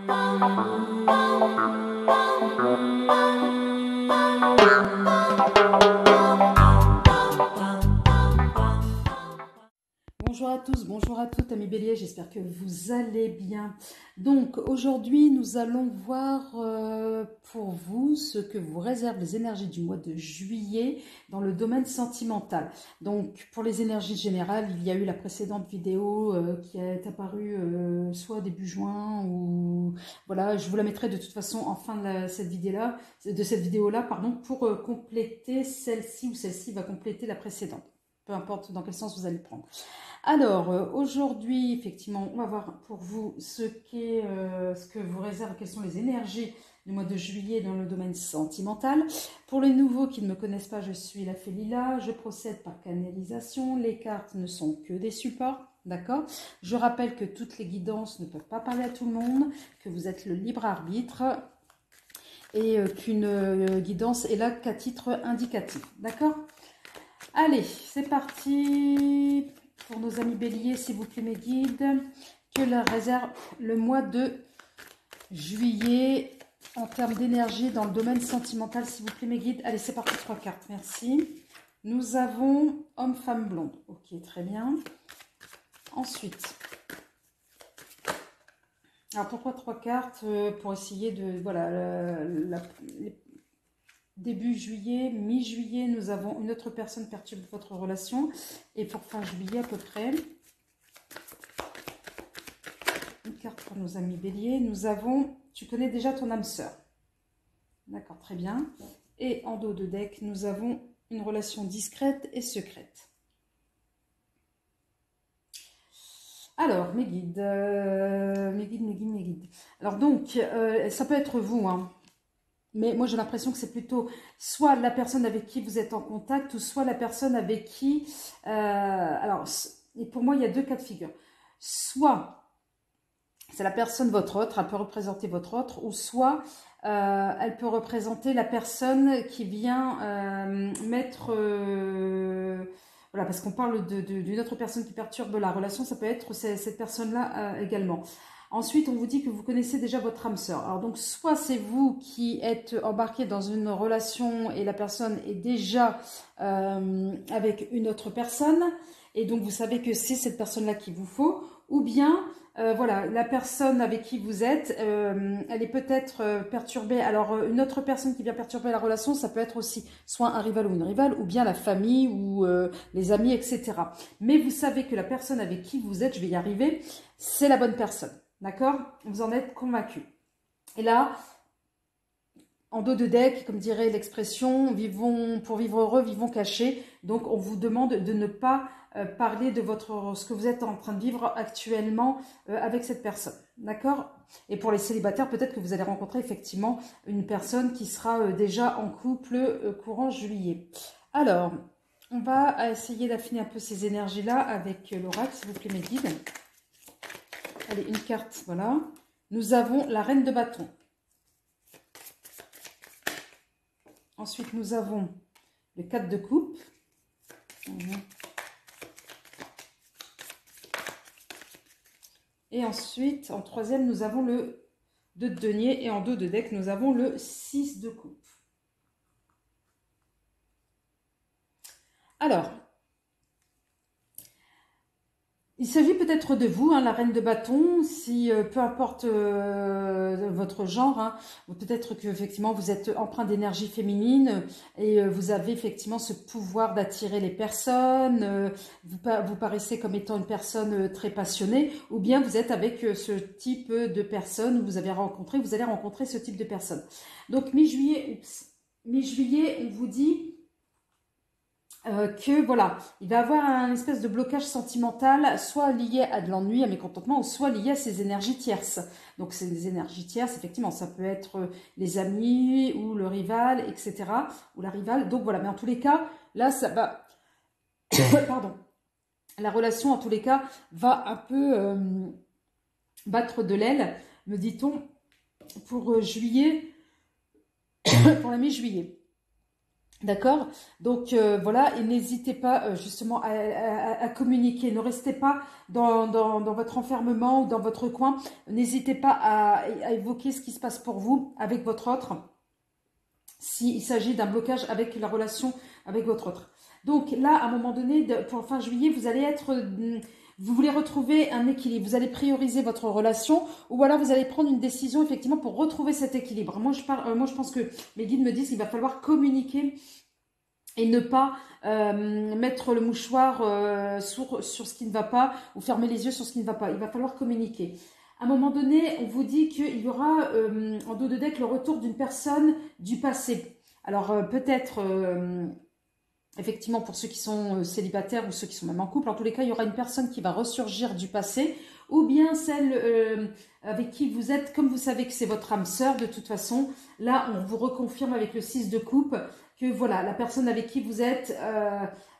Bonjour à tous, bonjour à toutes, amis béliers, j'espère que vous allez bien. Donc aujourd'hui, nous allons voir pour vous ce que vous réservent les énergies du mois de juillet dans le domaine sentimental. Donc pour les énergies générales, il y a eu la précédente vidéo qui est apparue soit début juin ou voilà, je vous la mettrai de toute façon en fin de cette vidéo-là, pardon, pour compléter celle-ci ou celle-ci va compléter la précédente. Peu importe dans quel sens vous allez le prendre. Alors, aujourd'hui, effectivement, on va voir pour vous ce que vous réserve, quelles sont les énergies du mois de juillet dans le domaine sentimental. Pour les nouveaux qui ne me connaissent pas, je suis la Fée Lila, je procède par canalisation, les cartes ne sont que des supports, d'accord? Je rappelle que toutes les guidances ne peuvent pas parler à tout le monde, que vous êtes le libre arbitre et qu'une guidance est là qu'à titre indicatif, d'accord? Allez, c'est parti pour nos amis béliers, s'il vous plaît mes guides, que leur réserve le mois de juillet en termes d'énergie dans le domaine sentimental, s'il vous plaît mes guides. Allez, c'est parti, 3 cartes, merci. Nous avons homme, femme, blonde. Ok, très bien. Ensuite, alors pourquoi 3 cartes? Pour essayer de, voilà, début juillet, mi-juillet, nous avons une autre personne perturbe votre relation. Et pour fin juillet à peu près. Une carte pour nos amis béliers. Nous avons, tu connais déjà ton âme sœur. D'accord, très bien. Et en dos de deck, nous avons une relation discrète et secrète. Alors, mes guides. Mes guides. Alors donc, ça peut être vous, hein. Mais moi, j'ai l'impression que c'est plutôt soit la personne avec qui vous êtes en contact ou soit la personne avec qui... alors, et pour moi, il y a deux cas de figure. Soit c'est la personne, votre autre, elle peut représenter votre autre, ou soit elle peut représenter la personne qui vient mettre... voilà, parce qu'on parle d'une autre personne qui perturbe la relation, ça peut être cette personne-là également. Ensuite, on vous dit que vous connaissez déjà votre âme sœur. Alors donc, soit c'est vous qui êtes embarqué dans une relation et la personne est déjà avec une autre personne, et donc vous savez que c'est cette personne-là qu'il vous faut, ou bien, voilà, la personne avec qui vous êtes, elle est peut-être perturbée. Alors, une autre personne qui vient perturber la relation, ça peut être aussi soit un rival ou une rivale, ou bien la famille ou les amis, etc. Mais vous savez que la personne avec qui vous êtes, je vais y arriver, c'est la bonne personne. D'accord? Vous en êtes convaincu. Et là, en dos de deck, comme dirait l'expression, pour vivre heureux, vivons cachés. Donc, on vous demande de ne pas parler de ce que vous êtes en train de vivre actuellement avec cette personne. D'accord? Et pour les célibataires, peut-être que vous allez rencontrer effectivement une personne qui sera déjà en couple courant juillet. Alors, on va essayer d'affiner un peu ces énergies-là avec l'oracle, s'il vous plaît, mes guides. Allez, une carte, voilà. Nous avons la reine de bâton. Ensuite, nous avons le 4 de coupe. Et ensuite, en troisième, nous avons le 2 de denier. Et en dos de deck, nous avons le 6 de coupe. Alors, il s'agit peut-être de vous, hein, la reine de bâton, si peu importe votre genre, hein, peut-être que effectivement vous êtes empreint d'énergie féminine et vous avez effectivement ce pouvoir d'attirer les personnes, vous paraissez comme étant une personne très passionnée, ou bien vous êtes avec ce type de personne, vous allez rencontrer ce type de personne. Donc mi-juillet, on vous dit... que voilà, il va avoir un espèce de blocage sentimental, soit lié à de l'ennui, à mécontentement, ou soit lié à ses énergies tierces. Donc c'est des énergies tierces, effectivement, ça peut être les amis ou le rival, etc. Ou la rivale. Donc voilà, mais en tous les cas, là ça va... Pardon. La relation, en tous les cas, va un peu battre de l'aile, me dit-on, pour juillet, pour la mi-juillet. D'accord? Donc voilà, et n'hésitez pas justement à communiquer. Ne restez pas dans votre enfermement ou dans votre coin. N'hésitez pas à évoquer ce qui se passe pour vous avec votre autre, s'il s'agit d'un blocage avec la relation avec votre autre. Donc là, à un moment donné, pour fin juillet, vous allez être... Vous voulez retrouver un équilibre, vous allez prioriser votre relation ou alors vous allez prendre une décision effectivement pour retrouver cet équilibre. Moi, je pense que mes guides me disent qu'il va falloir communiquer et ne pas mettre le mouchoir sur ce qui ne va pas ou fermer les yeux sur ce qui ne va pas. Il va falloir communiquer. À un moment donné, on vous dit qu'il y aura en dos de deck le retour d'une personne du passé. Alors peut-être effectivement pour ceux qui sont célibataires ou ceux qui sont même en couple, en tous les cas, il y aura une personne qui va ressurgir du passé ou bien celle avec qui vous êtes, comme vous savez que c'est votre âme sœur de toute façon, là on vous reconfirme avec le 6 de coupe que voilà, la personne avec qui vous êtes,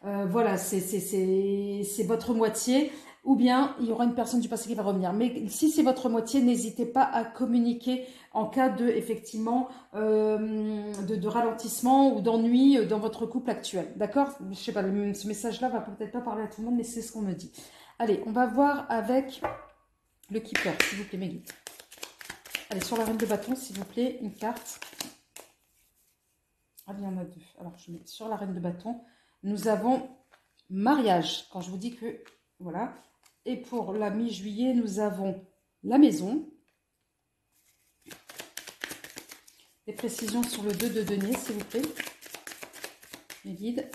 voilà, c'est votre moitié, ou bien il y aura une personne du passé qui va revenir. Mais si c'est votre moitié, n'hésitez pas à communiquer en cas de, effectivement, de ralentissement ou d'ennui dans votre couple actuel. D'accord? Je sais pas, ce message-là va peut-être pas parler à tout le monde, mais c'est ce qu'on me dit. Allez, on va voir avec le keeper, s'il vous plaît, mes guides. Allez, sur la reine de bâton, s'il vous plaît, une carte. Ah, il y en a deux. Alors, je mets sur la reine de bâton. Nous avons mariage. Quand je vous dis que, voilà. Et pour la mi-juillet, nous avons la maison. Des précisions sur le 2 de denier, s'il vous plaît. Mes guides.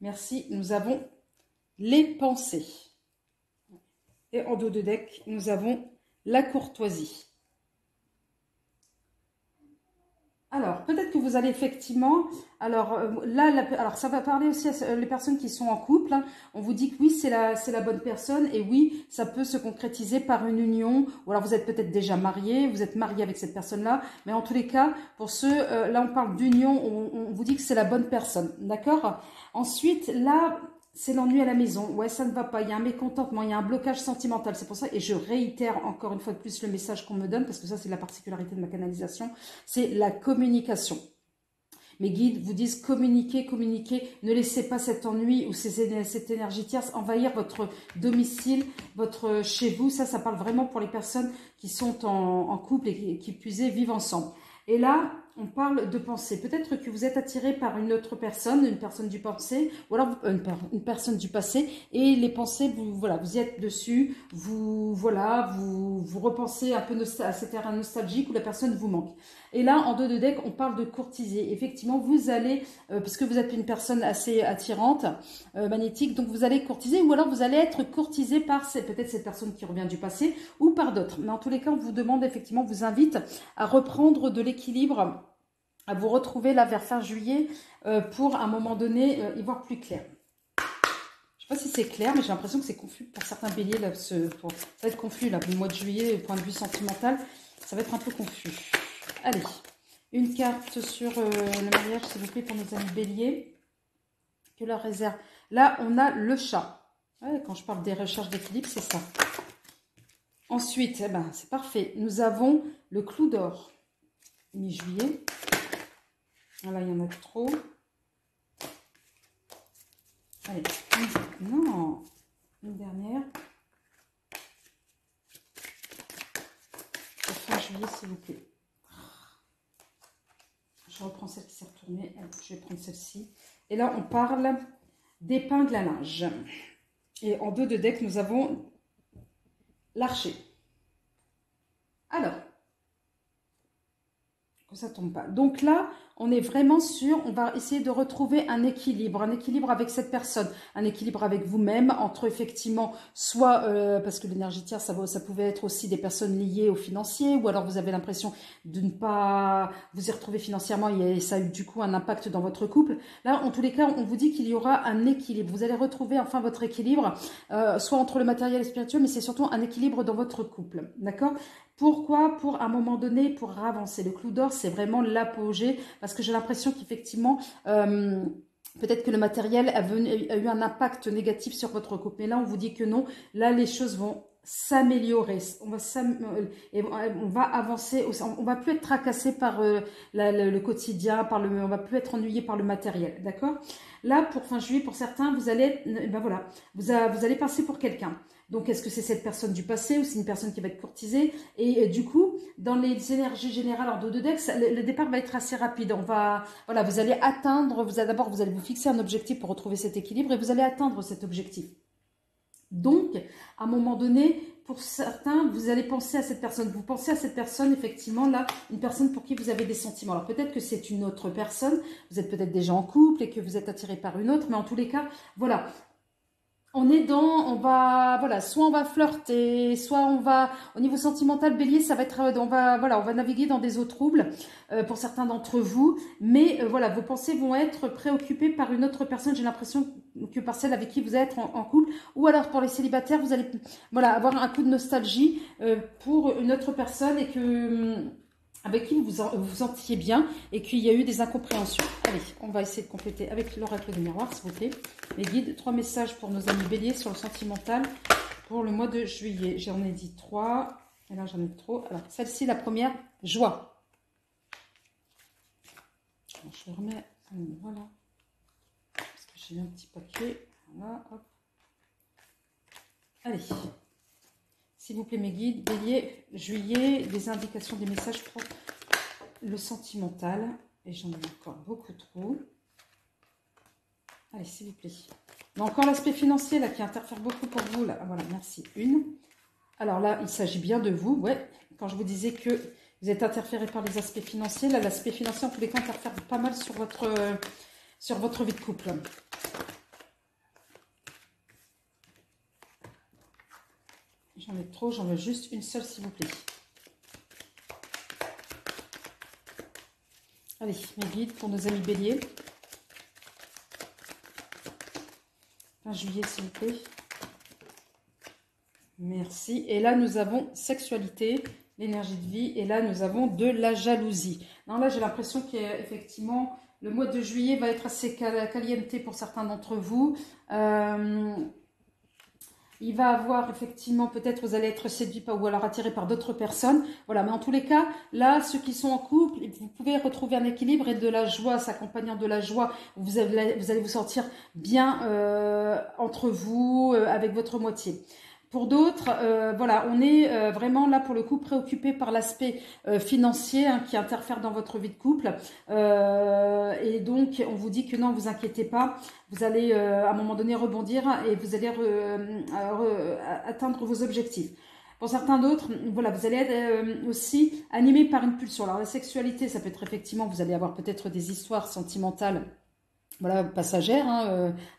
Merci. Nous avons les pensées. Et en dos de deck, nous avons la courtoisie. Alors, peut-être que vous allez effectivement... Alors, alors ça va parler aussi à les personnes qui sont en couple. Hein. On vous dit que oui, c'est la bonne personne. Et oui, ça peut se concrétiser par une union. Ou alors, vous êtes peut-être déjà marié. Vous êtes marié avec cette personne-là. Mais en tous les cas, pour ceux... là, on parle d'union. On vous dit que c'est la bonne personne. D'accord? Ensuite, là... C'est l'ennui à la maison. Ouais, ça ne va pas. Il y a un mécontentement, il y a un blocage sentimental. C'est pour ça, et je réitère encore une fois de plus le message qu'on me donne, parce que ça, c'est la particularité de ma canalisation, c'est la communication. Mes guides vous disent communiquez, communiquez. Ne laissez pas cet ennui ou cette énergie tierce envahir votre domicile, votre chez vous. Ça parle vraiment pour les personnes qui sont en couple et qui plus est, vivent ensemble. Et là, on parle de pensée. Peut-être que vous êtes attiré par une autre personne, une personne du passé, ou alors une personne du passé, et les pensées, voilà, vous y êtes dessus, vous repensez un peu à cet air nostalgique où la personne vous manque. Et là, en dos de deck, on parle de courtiser. Effectivement, vous allez, parce que vous êtes une personne assez attirante, magnétique, donc vous allez courtiser, ou alors vous allez être courtisé par peut-être cette personne qui revient du passé, ou par d'autres. Mais en tous les cas, on vous demande effectivement, vous invite à reprendre de l'équilibre, à vous retrouver là vers fin juillet pour à un moment donné y voir plus clair. Je ne sais pas si c'est clair, mais j'ai l'impression que c'est confus pour certains béliers. Là, ça va être confus là, le mois de juillet, point de vue sentimental, ça va être un peu confus. Allez, une carte sur le mariage, s'il vous plaît, pour nos amis béliers. Que leur réserve. Là, on a le chat. Ouais, quand je parle des recherches d'équilibre, c'est ça. Ensuite, eh ben, c'est parfait. Nous avons le clou d'or. Mi-juillet. Là, il y en a trop. Allez, non, une dernière. Pour fin juillet, s'il vous plaît. Je reprends celle qui s'est retournée. Allez, je vais prendre celle-ci. Et là, on parle d'épingle à linge. Et en dos de deck, nous avons l'archer. Alors, que ça ne tombe pas. Donc là, on est vraiment sûr, on va essayer de retrouver un équilibre avec cette personne, un équilibre avec vous-même, entre effectivement, soit, parce que l'énergie tierce, ça pouvait être aussi des personnes liées au financier, ou alors vous avez l'impression de ne pas vous y retrouver financièrement, et ça a eu du coup un impact dans votre couple. Là, en tous les cas, on vous dit qu'il y aura un équilibre. Vous allez retrouver enfin votre équilibre, soit entre le matériel et le spirituel, mais c'est surtout un équilibre dans votre couple, d'accord ? Pourquoi? Pour un moment donné, pour avancer. Le clou d'or, c'est vraiment l'apogée, parce que j'ai l'impression qu'effectivement, peut-être que le matériel a eu un impact négatif sur votre couple. Mais là, on vous dit que non. Là, les choses vont s'améliorer, on va avancer, on va plus être tracassé par le quotidien, on va plus être ennuyé par le matériel, d'accord? Là, pour fin juillet, pour certains, vous allez, ben voilà, vous allez passer pour quelqu'un. Donc, est-ce que c'est cette personne du passé ou c'est une personne qui va être courtisée? Et du coup, dans les énergies générales en dos de deck, le départ va être assez rapide. Voilà, vous allez atteindre, d'abord, vous allez vous fixer un objectif pour retrouver cet équilibre et vous allez atteindre cet objectif. Donc, à un moment donné, pour certains, vous allez penser à cette personne. Vous pensez à cette personne, effectivement, là, une personne pour qui vous avez des sentiments. Alors, peut-être que c'est une autre personne, vous êtes peut-être déjà en couple et que vous êtes attiré par une autre, mais en tous les cas, voilà. Voilà, soit on va flirter, soit on va, au niveau sentimental, Bélier, ça va être, on va naviguer dans des eaux troubles pour certains d'entre vous, mais voilà, vos pensées vont être préoccupées par une autre personne, j'ai l'impression que par celle avec qui vous allez être en couple, ou alors pour les célibataires, vous allez, voilà, avoir un coup de nostalgie pour une autre personne et que avec qui vous vous sentiez bien et qu'il y a eu des incompréhensions. Allez, on va essayer de compléter avec l'oracle des miroirs, s'il vous plaît. Les guides, 3 messages pour nos amis béliers sur le sentimental pour le mois de juillet. J'en ai dit 3, et là j'en ai trop. Alors, celle-ci, la première, joie. Alors, je remets, voilà, parce que j'ai un petit paquet. Voilà, hop. Allez. S'il vous plaît, mes guides, bélier, juillet, des indications, des messages pour le sentimental. Et j'en ai encore beaucoup trop. Allez, s'il vous plaît. Mais encore l'aspect financier, là, qui interfère beaucoup pour vous. Là. Voilà, merci. Une. Alors là, il s'agit bien de vous. Ouais, quand je vous disais que vous êtes interféré par les aspects financiers, là, l'aspect financier, en tous les cas, interfère pas mal sur votre vie de couple. J'en ai trop, j'en veux juste une seule, s'il vous plaît. Allez, mes guides pour nos amis béliers. 20 juillet, s'il vous plaît. Merci. Et là, nous avons sexualité, l'énergie de vie. Et là, nous avons de la jalousie. Non, là, j'ai l'impression qu'effectivement, le mois de juillet va être assez caliente pour certains d'entre vous. Il va avoir effectivement, peut-être vous allez être séduit ou alors attiré par d'autres personnes. Voilà, mais en tous les cas, là, ceux qui sont en couple, vous pouvez retrouver un équilibre et de la joie, s'accompagnant de la joie. Vous allez vous sentir bien entre vous, avec votre moitié. Pour d'autres, voilà, on est vraiment là pour le coup préoccupé par l'aspect financier qui interfère dans votre vie de couple. Et donc, on vous dit que non, vous inquiétez pas, vous allez à un moment donné rebondir et vous allez atteindre vos objectifs. Pour certains d'autres, voilà, vous allez être aussi animé par une pulsion. Alors la sexualité, ça peut être effectivement, vous allez avoir peut-être des histoires sentimentales, voilà, passagère,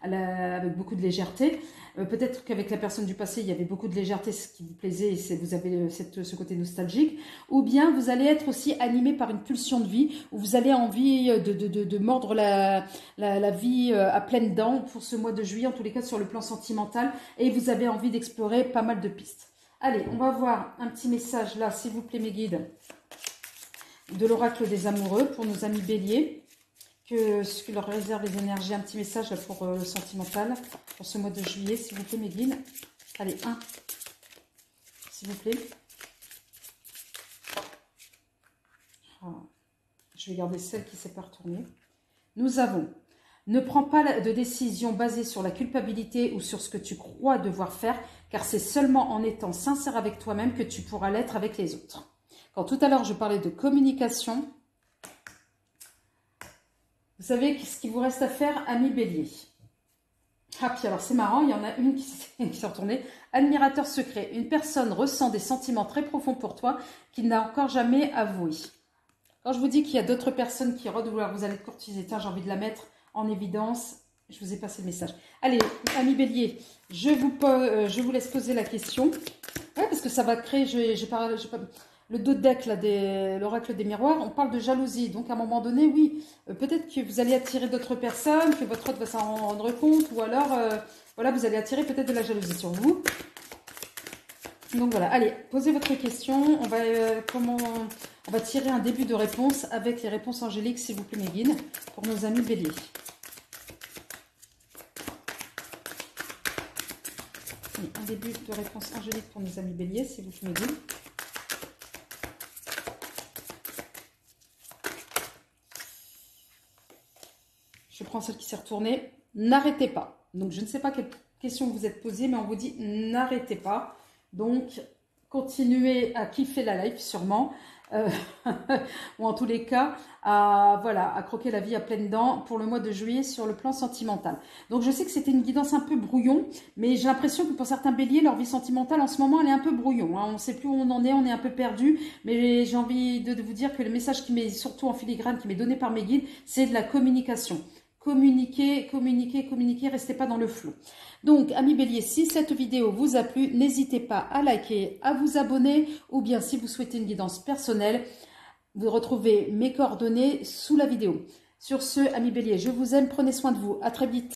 avec beaucoup de légèreté. Peut-être qu'avec la personne du passé, il y avait beaucoup de légèreté, ce qui vous plaisait, et vous avez ce côté nostalgique. Ou bien vous allez être aussi animé par une pulsion de vie, où vous avez envie de mordre la vie à pleines dents pour ce mois de juillet, en tous les cas sur le plan sentimental, et vous avez envie d'explorer pas mal de pistes. Allez, on va voir un petit message là, s'il vous plaît, mes guides, de l'oracle des amoureux pour nos amis béliers. Ce que leur réserve les énergies, un petit message là, pour le sentimental pour ce mois de juillet, s'il vous plaît, mes guides. Allez, un, s'il vous plaît. Oh, je vais garder celle qui ne s'est pas retournée. Nous avons, ne prends pas de décision basée sur la culpabilité ou sur ce que tu crois devoir faire, car c'est seulement en étant sincère avec toi-même que tu pourras l'être avec les autres. Quand tout à l'heure je parlais de communication, vous savez ce qu'il vous reste à faire, amis bélier. Ah, puis alors c'est marrant, il y en a une qui s'est retournée. Admirateur secret. Une personne ressent des sentiments très profonds pour toi qu'il n'a encore jamais avoués. Quand je vous dis qu'il y a d'autres personnes qui rôdent, vous allez courtiser, tiens, j'ai envie de la mettre en évidence. Je vous ai passé le message. Allez, amis bélier, je vous laisse poser la question. Ouais, parce que ça va créer, le dos de deck l'oracle des miroirs, on parle de jalousie. Donc à un moment donné, oui, peut-être que vous allez attirer d'autres personnes, que votre autre va s'en rendre compte, ou alors, voilà, vous allez attirer peut-être de la jalousie sur vous. Donc voilà, allez, posez votre question. On va tirer un début de réponse avec les réponses angéliques, s'il vous plaît, mes guides, pour nos amis béliers. un début de réponse angélique pour nos amis béliers, s'il vous plaît. Je prends celle qui s'est retournée. N'arrêtez pas. Donc, je ne sais pas quelle question vous êtes posée, mais on vous dit n'arrêtez pas. Donc, continuez à kiffer la life, sûrement. Ou en tous les cas, voilà, à croquer la vie à pleines dents pour le mois de juillet sur le plan sentimental. Donc, je sais que c'était une guidance un peu brouillon, mais j'ai l'impression que pour certains béliers, leur vie sentimentale, en ce moment, elle est un peu brouillon. Hein. On ne sait plus où on en est, on est un peu perdu. Mais j'ai envie de vous dire que le message qui m'est, surtout en filigrane, qui m'est donné par mes guides, c'est de la communication. Communiquez, communiquez, communiquez, restez pas dans le flou. Donc, amis béliers, si cette vidéo vous a plu, n'hésitez pas à liker, à vous abonner, ou bien si vous souhaitez une guidance personnelle, vous retrouvez mes coordonnées sous la vidéo. Sur ce, amis béliers, je vous aime, prenez soin de vous, à très vite.